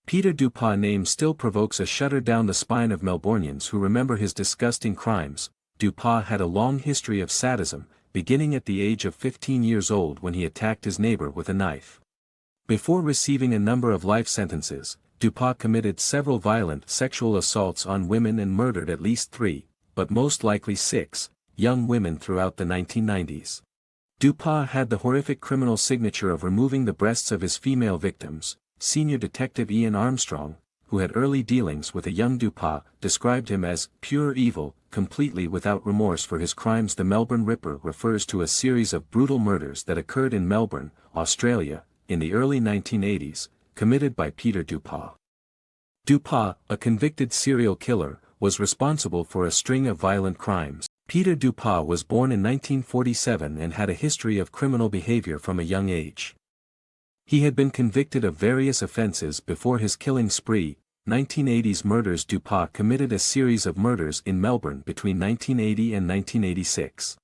Peter Dupas' name still provokes a shudder down the spine of Melbournians who remember his disgusting crimes. Dupas had a long history of sadism, beginning at the age of 15 years old when he attacked his neighbor with a knife. Before receiving a number of life sentences, Dupas committed several violent sexual assaults on women and murdered at least 3, but most likely 6, young women throughout the 1990s. Dupas had the horrific criminal signature of removing the breasts of his female victims. Senior Detective Ian Armstrong, who had early dealings with a young Dupas, described him as pure evil, completely without remorse for his crimes. The Melbourne Ripper refers to a series of brutal murders that occurred in Melbourne, Australia, in the early 1980s, committed by Peter Dupas. Dupas, a convicted serial killer, was responsible for a string of violent crimes. Peter Dupas was born in 1947 and had a history of criminal behavior from a young age. He had been convicted of various offenses before his killing spree. 1980s murders. Dupas committed a series of murders in Melbourne between 1980 and 1986.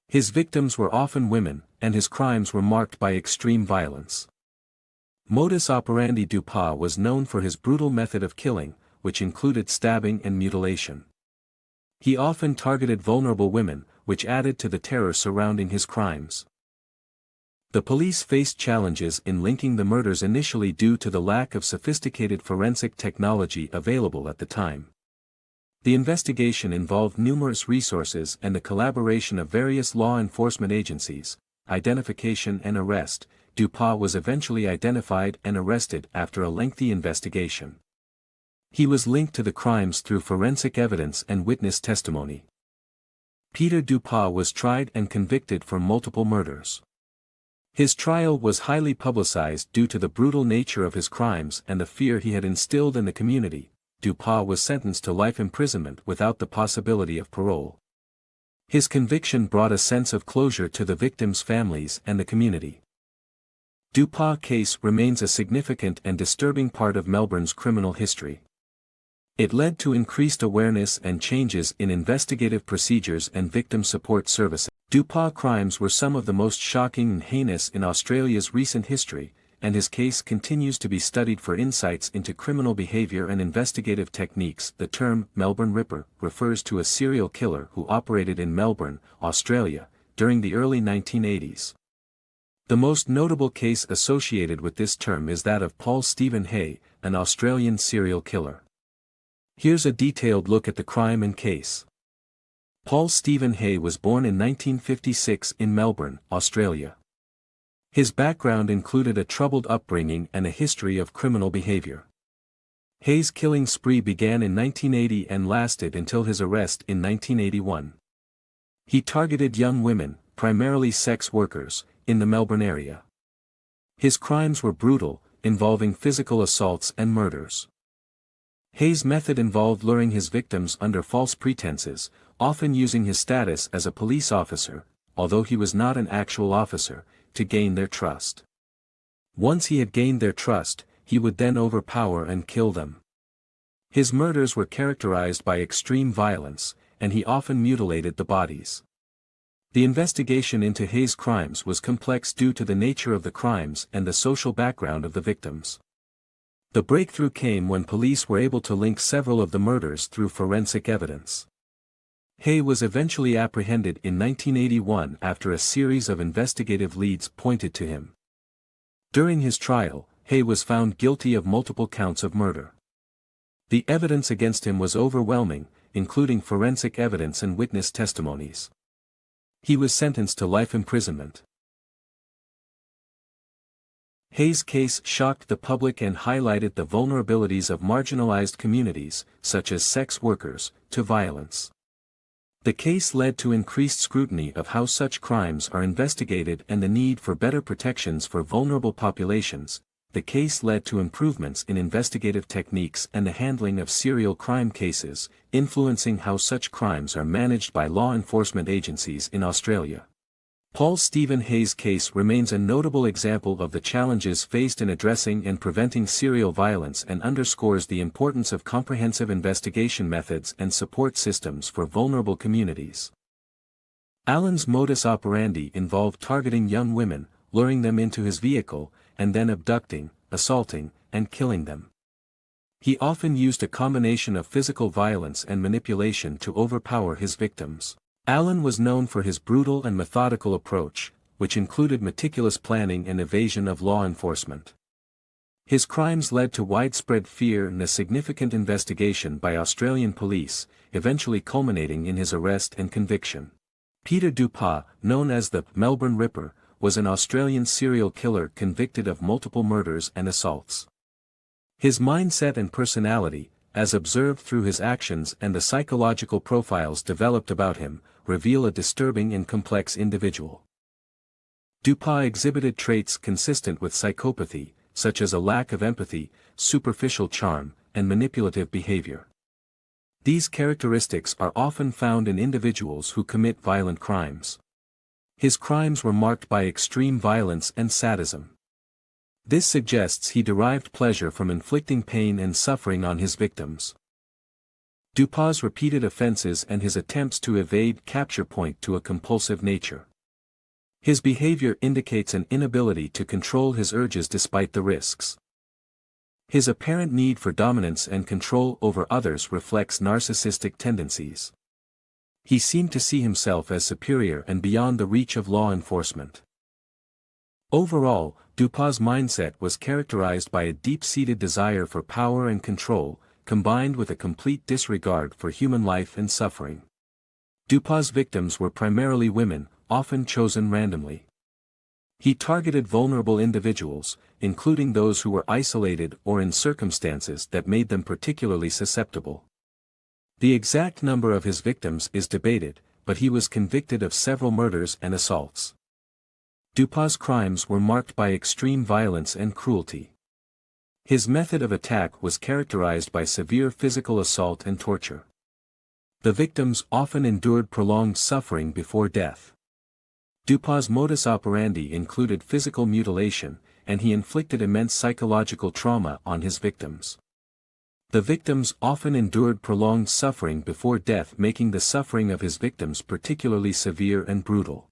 His victims were often women, and his crimes were marked by extreme violence. Modus operandi. Dupas was known for his brutal method of killing, which included stabbing and mutilation. He often targeted vulnerable women, which added to the terror surrounding his crimes. The police faced challenges in linking the murders initially due to the lack of sophisticated forensic technology available at the time. The investigation involved numerous resources and the collaboration of various law enforcement agencies. Identification and arrest. Dupas was eventually identified and arrested after a lengthy investigation. He was linked to the crimes through forensic evidence and witness testimony. Peter Dupas was tried and convicted for multiple murders. His trial was highly publicized due to the brutal nature of his crimes and the fear he had instilled in the community. Dupas was sentenced to life imprisonment without the possibility of parole. His conviction brought a sense of closure to the victims' families and the community. Dupas' case remains a significant and disturbing part of Melbourne's criminal history. It led to increased awareness and changes in investigative procedures and victim support services. Dupas' crimes were some of the most shocking and heinous in Australia's recent history, and his case continues to be studied for insights into criminal behaviour and investigative techniques. The term Melbourne Ripper refers to a serial killer who operated in Melbourne, Australia, during the early 1980s. The most notable case associated with this term is that of Paul Stephen Hay, an Australian serial killer. Here's a detailed look at the crime and case. Paul Stephen Hay was born in 1956 in Melbourne, Australia. His background included a troubled upbringing and a history of criminal behavior. Hay's killing spree began in 1980 and lasted until his arrest in 1981. He targeted young women, primarily sex workers, in the Melbourne area. His crimes were brutal, involving physical assaults and murders. Hay's method involved luring his victims under false pretenses, often using his status as a police officer, although he was not an actual officer, to gain their trust. Once he had gained their trust, he would then overpower and kill them. His murders were characterized by extreme violence, and he often mutilated the bodies. The investigation into Hay's crimes was complex due to the nature of the crimes and the social background of the victims. The breakthrough came when police were able to link several of the murders through forensic evidence. Hay was eventually apprehended in 1981 after a series of investigative leads pointed to him. During his trial, Hay was found guilty of multiple counts of murder. The evidence against him was overwhelming, including forensic evidence and witness testimonies. He was sentenced to life imprisonment. Hay's case shocked the public and highlighted the vulnerabilities of marginalized communities, such as sex workers, to violence. The case led to increased scrutiny of how such crimes are investigated and the need for better protections for vulnerable populations. The case led to improvements in investigative techniques and the handling of serial crime cases, influencing how such crimes are managed by law enforcement agencies in Australia. Paul Stephen Hay's case remains a notable example of the challenges faced in addressing and preventing serial violence and underscores the importance of comprehensive investigation methods and support systems for vulnerable communities. Allen's modus operandi involved targeting young women, luring them into his vehicle, and then abducting, assaulting, and killing them. He often used a combination of physical violence and manipulation to overpower his victims. Allen was known for his brutal and methodical approach, which included meticulous planning and evasion of law enforcement. His crimes led to widespread fear and a significant investigation by Australian police, eventually culminating in his arrest and conviction. Peter Dupas, known as the Melbourne Ripper, was an Australian serial killer convicted of multiple murders and assaults. His mindset and personality, as observed through his actions and the psychological profiles developed about him, reveal a disturbing and complex individual. Dupas exhibited traits consistent with psychopathy, such as a lack of empathy, superficial charm, and manipulative behavior. These characteristics are often found in individuals who commit violent crimes. His crimes were marked by extreme violence and sadism. This suggests he derived pleasure from inflicting pain and suffering on his victims. Dupas' repeated offenses and his attempts to evade capture point to a compulsive nature. His behavior indicates an inability to control his urges despite the risks. His apparent need for dominance and control over others reflects narcissistic tendencies. He seemed to see himself as superior and beyond the reach of law enforcement. Overall, Dupas' mindset was characterized by a deep-seated desire for power and control, combined with a complete disregard for human life and suffering. Dupas' victims were primarily women, often chosen randomly. He targeted vulnerable individuals, including those who were isolated or in circumstances that made them particularly susceptible. The exact number of his victims is debated, but he was convicted of several murders and assaults. Dupas' crimes were marked by extreme violence and cruelty. His method of attack was characterized by severe physical assault and torture. The victims often endured prolonged suffering before death. Dupas' modus operandi included physical mutilation, and he inflicted immense psychological trauma on his victims. The victims often endured prolonged suffering before death, making the suffering of his victims particularly severe and brutal.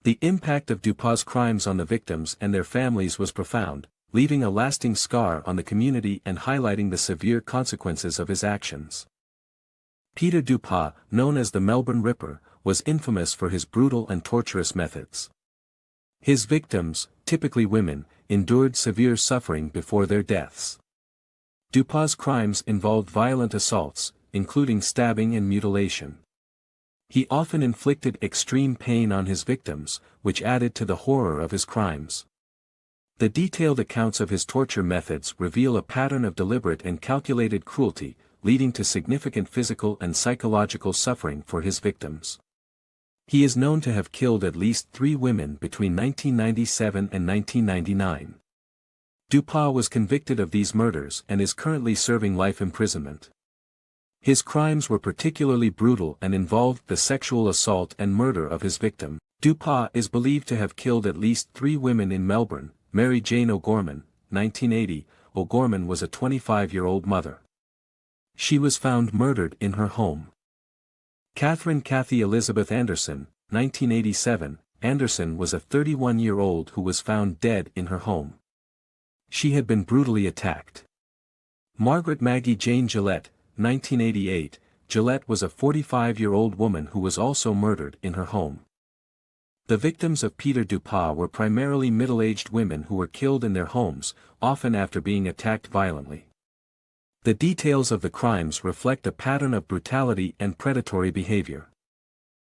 The impact of Dupas' crimes on the victims and their families was profound, leaving a lasting scar on the community and highlighting the severe consequences of his actions. Peter Dupas, known as the Melbourne Ripper, was infamous for his brutal and torturous methods. His victims, typically women, endured severe suffering before their deaths. Dupas' crimes involved violent assaults, including stabbing and mutilation. He often inflicted extreme pain on his victims, which added to the horror of his crimes. The detailed accounts of his torture methods reveal a pattern of deliberate and calculated cruelty, leading to significant physical and psychological suffering for his victims. He is known to have killed at least 3 women between 1997 and 1999. Dupas was convicted of these murders and is currently serving life imprisonment. His crimes were particularly brutal and involved the sexual assault and murder of his victim. Dupas is believed to have killed at least 3 women in Melbourne. Mary Jane O'Gorman, 1980. O'Gorman was a 25-year-old mother. She was found murdered in her home. Catherine Kathy Elizabeth Anderson, 1987. Anderson was a 31-year-old who was found dead in her home. She had been brutally attacked. Margaret Maggie Jane Gillette, 1988. Gillette was a 45-year-old woman who was also murdered in her home. The victims of Peter Dupas were primarily middle-aged women who were killed in their homes, often after being attacked violently. The details of the crimes reflect a pattern of brutality and predatory behavior.